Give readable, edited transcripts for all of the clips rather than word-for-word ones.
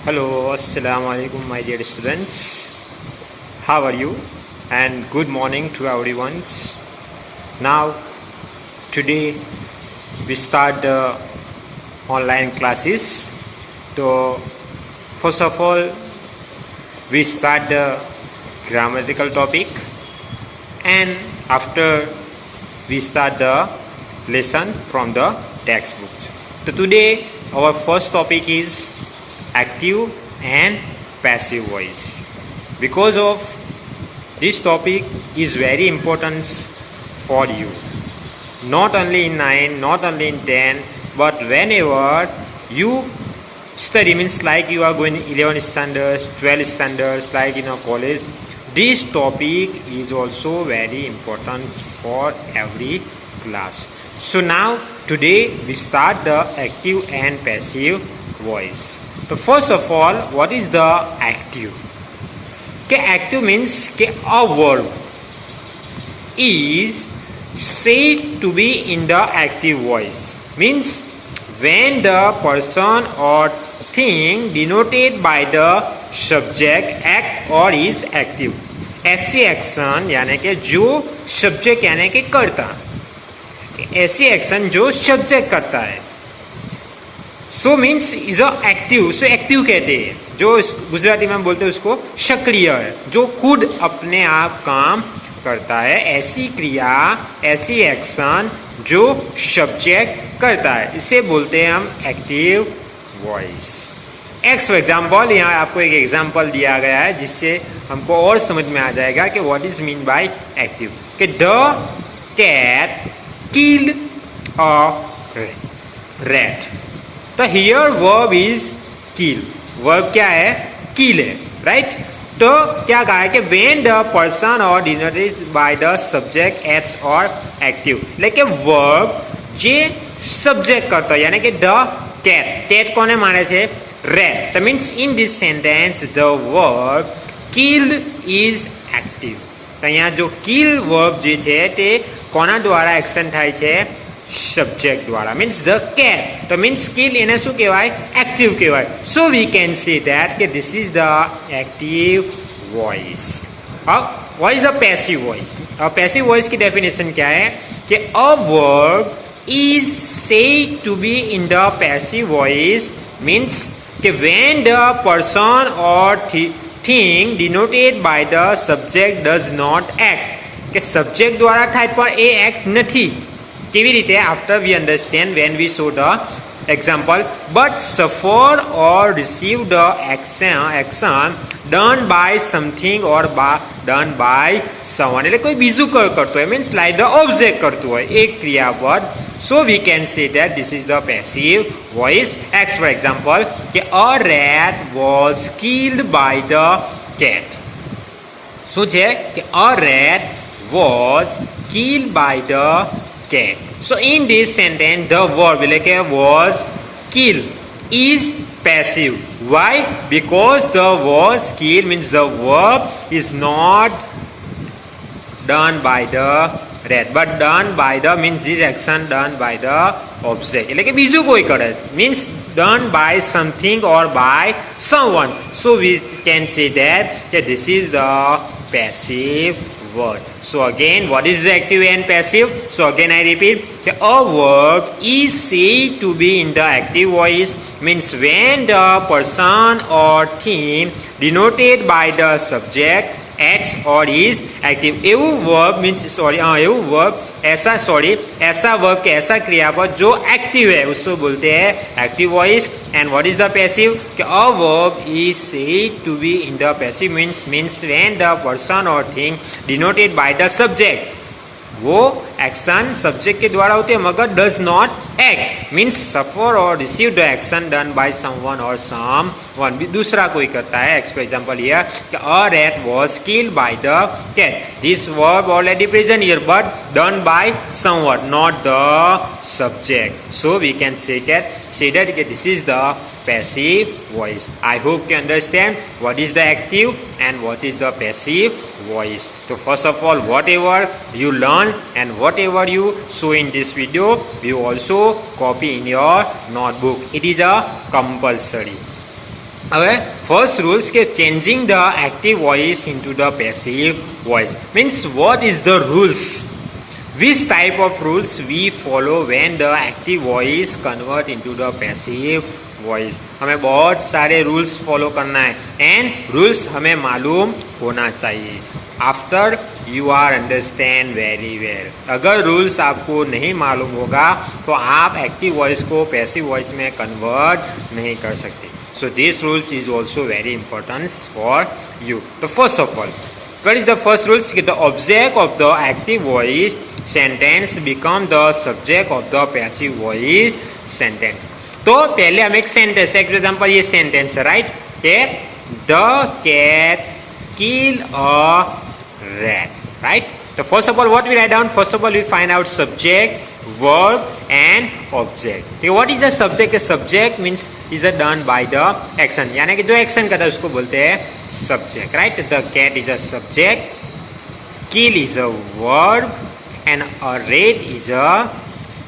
Hello, Assalamu alaikum, my dear students. How are you? And good morning to everyone. Now, today we start the online classes. So, first of all, we start the grammatical topic, and after we start the lesson from the textbook. So, today our first topic is active and passive voice. Because of this topic is very important for you, not only in 9, not only in 10, but whenever you study, means like you are going 11 standards, 12 standards, like in a college, this topic is also very important for every class. So now today we start the active and passive voice. So first of all, what is the active? Okay, active means a verb is said to be in the active voice. Means when the person or thing denoted by the subject act or is active. ऐसी action यानी कि जो subject यानी कि करता, ऐसी action जो subject करता है, so means is a active. So active कहते हैं, जो गुजराती में बोलते हैं उसको सक्रिय है, जो खुद अपने आप काम करता है. ऐसी क्रिया, ऐसी एक्शन जो सब्जेक्ट करता है, इसे बोलते हैं हम एक्टिव वॉइस. फॉर एग्जाम्पल, यहाँ आपको एक एग्जाम्पल दिया गया है जिससे हमको और समझ में आ जाएगा कि what is mean by active. कि the cat killed a rat. तो here verb is kill. Verb क्या है? किल है, राइट. तो क्या कहा है कि व्हेन द पर्सन और denoted by the subject acts और एक्टिव. लेकिन वर्ब जे सब्जेक्ट करता है, यानी कि द कैट. कैट कोने माने छे? रेट. तो means in this sentence the verb killed is active. तो यहाँ जो किल वर्ब जे छे ते कोना द्वारा एक्शन थाय छे? सब्जेक्ट द्वारा. Means the cat. तो मीन्स किल એને શું કહેવાય? एक्टिव કહેવાય. So we can say that कि this is the active voice. अब what is the passive voice? अब पैसिव वॉइस की डेफिनेशन क्या है? कि a verb is said to be in the passive voice means कि when the person or thing denoted by the subject does not act. કે subject દ્વારા થાય પણ એ એક્ટ નથી. કેવી રીતે? After we understand when we show the example. But suffer or receive the action done by something or done by someone. એટલે કોઈ બીજું કરતું હોય, મીન્સ લાઈક ધ ઓબ્જેક્ટ કરતું હોય એક ક્રિયાપદ. So we can say that this is the passive voice. For example, કે a rat was killed by the cat. શું છે? કે a rat was killed by the cat. So in this sentence the verb like was killed is passive. Why? Because the was killed means the verb is not done by the rat but done by the means this action done by the object. એટલે કે બીજું કોઈ કરે, means done by something or by someone. So we can say that this is the passive word. So again, what is the active and passive? So again I repeat, a verb is said to be in the active voice means when the person or thing denoted by the subject acts or is active. એવું verb means એવું verb ऐसा verb के ऐसा क्रियापद जो active है उसको बोलते हैं active voice. And what is the passive? कि a verb is said to be in the passive means when the person or thing denoted by the subject, वो एक्शन सब्जेक्ट के द्वारा होते हैं मगर does not act. Means suffer और receive the action done by someone और someone. दूसरा कोई करता है. For example here, a rat was killed by the cat. This verb already present here but done by someone, not the subject. So we can say that this is the passive voice. I hope you understand what is the active and what is the passive voice. So first of all, whatever you learn and whatever you show in this video, you also copy in your notebook. It is a compulsory. હવે first rules કે changing the active voice into the passive voice means what is the rules which type of rules we follow when the active voice convert into the passive voice हमें बहुत सारे rules follow करना है and rules हमें मालूम होना चाहिए after you are understand very well अगर रूल्स आपको नहीं मालूम होगा तो आप एक्टिव वॉइस को पैसिव वॉइस में कन्वर्ट नहीं कर सकते so this rules is also very important for you तो first of all what is the first rules the object of the active voice sentence become the subject of the passive voice sentence तो पहले हम एक sentence example ये sentence है right के the cat kill a rat right तो first of all what we write down first of all we find out subject verb and object okay, what is the subject subject means is a done by the action यानी कि जो action करता है उसको बोलते हैं subject right the cat is a subject kill is a verb and a rat is a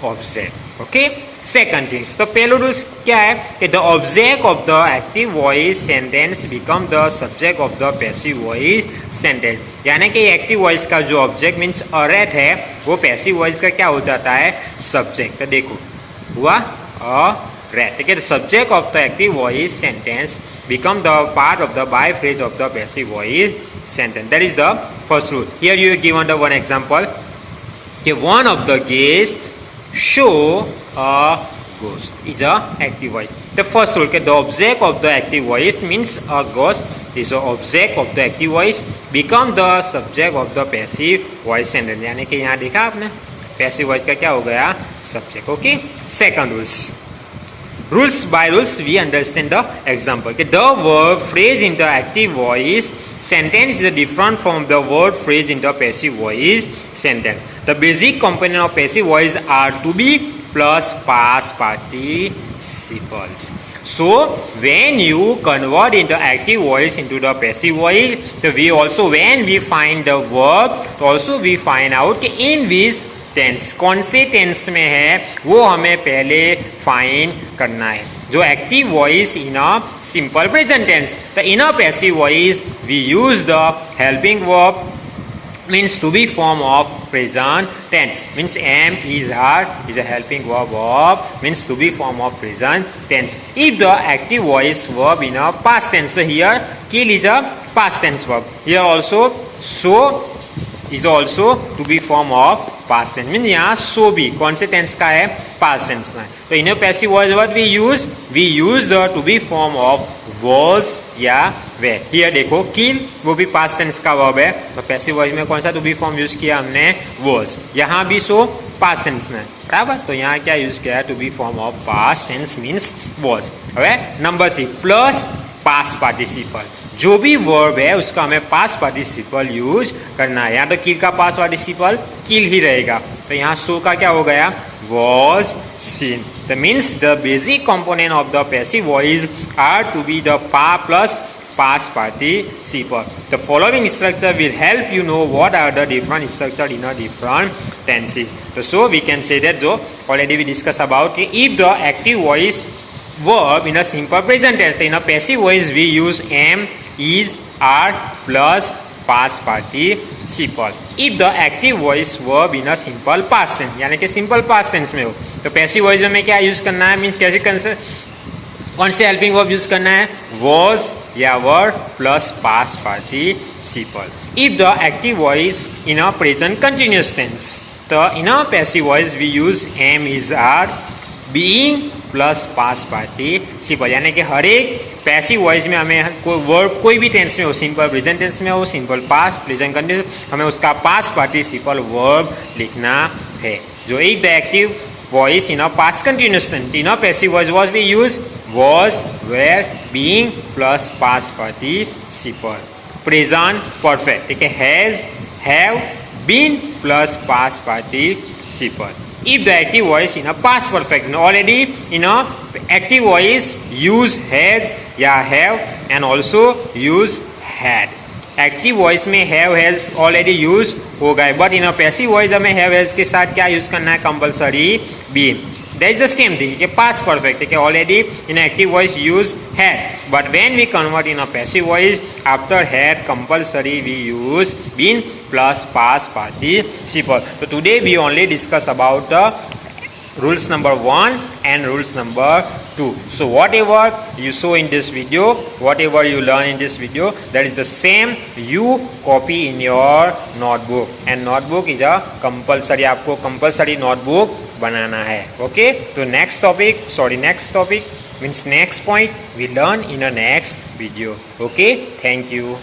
object okay second things तो पहला रूल्स क्या है कि the object of the active voice sentence become the subject of the passive voice sentence यानी कि active voice का जो object means a rat है वो पैसिव वॉइस का क्या हो जाता है सब्जेक्ट तो देखो हुआ अ रैट ठीक है subject of the active voice sentence become the part of the by phrase of the passive voice sentence that is the first rule here you are given the one example okay, one of the guests show a ghost is a active voice the first rule okay, the object of the active voice means a ghost is the object of the active voice become the subject of the passive voice sentence यानी कि यहाँ देखा आपने passive voice का क्या हो गया subject okay second rules by rules we understand the example okay, the verb phrase in the active voice sentence is different from the verb phrase in the passive voice sentence the basic component of passive voice are to be plus past participles so when you convert into active voice into the passive voice the we also when we find the verb also we find out in which tense कौन से tense में है वो हमें पहले find करना है जो active voice in a simple present tense तो in a passive voice we use the helping verb means to be form of present tense means am is are is a helping verb of means to be form of present tense if the active voice verb in a past tense so here kill is a past tense verb here also so is also to be form of past tense means यहाँ so भी कौन से tense का है past tense में तो in a passive voice what we use the to be form of was या were here देखो kill वो भी past tense का verb है तो passive voice में कौन सा to be form यूज किया हमने was यहाँ भी so past tense में बराबर तो यहाँ क्या यूज किया है to be form of past tense means was okay number 3 plus past participle जो भी वर्ब है उसका हमें पास्ट पार्टिसिपल यूज करना है यहाँ तो किल का पास्ट पार्टिसिपल किल ही रहेगा तो यहाँ सो का क्या हो गया was seen that means the basic component of the passive voice are to be the pa plus past participle the following structure will help you know what are the different structure in a different tenses so we can say that जो already we discussed about if the active voice verb in a simple present tense in a passive voice we use am is are plus past participle if the active voice verb in a simple past tense यानी कि simple past tense में हो तो passive voice में क्या use करना है means कैसे कौन से हेल्पिंग वर्ब यूज करना है was या were plus past participle if the active voice in a present continuous tense तो in a passive voice we use am is are being plus past participle यानी कि हर एक पैसिव वॉइस में हमें कोई वर्ब कोई भी टेंस में हो सिंपल प्रेजेंट टेंस में हो सिंपल पास्ट प्रेजेंट कंटिन्यूस हमें उसका पास्ट पार्टिसिपल वर्ब लिखना है जो एक the active voice in a past continuous tense in a passive voice was we use was were being plus past participle present perfect ठीक है has have been plus past participle if the active voice in a past perfect already in a active voice use has या have and also use had active voice में have has already use हो गए but in a passive voice हमें have has के साथ क्या use करना है compulsory been that is the same thing કે past perfect કે already in active voice use had, but when we convert in a passive voice, after had compulsory we use been plus past participle. So today we only discuss about the rules number 1 and rules number 2. So whatever you saw in this video, whatever you learn in this video, that is the same you copy in your notebook, and notebook is a compulsory, आपको compulsory notebook बनाना है. Okay, तो next topic means next point we learn in a next video. Okay, thank you.